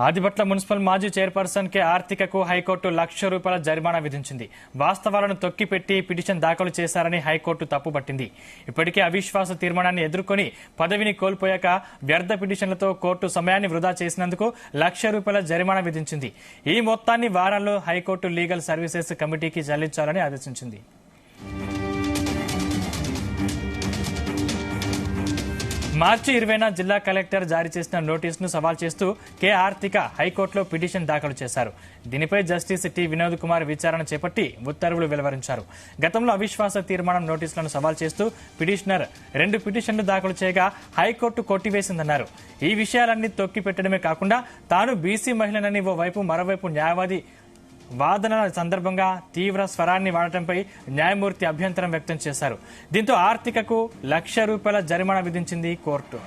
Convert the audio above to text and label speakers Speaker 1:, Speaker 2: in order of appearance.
Speaker 1: Adibatla municipal మాజీ chairperson K ఆర్తికకు high court ₹1,00,000 జరిమానా విధించింది. వాస్తవాలను తొక్కిపెట్టి పిటిషన్ దాఖలు చేశారని హైకోర్టు తప్పుపట్టింది. ఇప్పటికే అవిశ్వాస తీర్మానాన్ని ఎదుర్కొని పదవిని కోల్పోయాక వ్యర్థ పిటిషన్లతో కోర్టు సమయాన్ని వృధా చేసినందుకు ₹1,00,000 జరిమానా విధించింది. ఈ మొత్తాన్ని వారాల్లో హైకోర్టు లీగల్ సర్వీసెస్ కమిటీకి చెల్లించాలని ఆదేశించింది. మార్చి 20న జిల్లా కలెక్టర్ జారీ చేసిన నోటీసును సవాల్ చేస్తూ కె ఆర్తిక హైకోర్టులో పిటిషన్ దాఖలు చేశారు. దీనిపై జస్టిస్ టి వినోద్ కుమార్ విచారణ చేపట్టి ఉత్తర్వులు వెలువరించారు. గతంలో అవిశ్వాస తీర్మానం నోటీసులను సవాల్ చేస్తూ పిటిషనర్ 2 పిటిషన్లు దాఖలు చేయగా హైకోర్టు కొట్టివేసిందన్నారు. ఈ విషయాలన్నీ తొక్కి పెట్టడమే కాకుండా తాను బీసీ మహిళనని ఓవైపు మరోవైపు న్యాయవాది వాదనల సందర్భంగా తీవ్ర స్వరాన్ని వాడటంపై న్యాయమూర్తి అభ్యంతరం వ్యక్తం చేశారు. దీంతో ఆర్తికకు ₹1,00,000 జరిమానా విధించింది కోర్టు.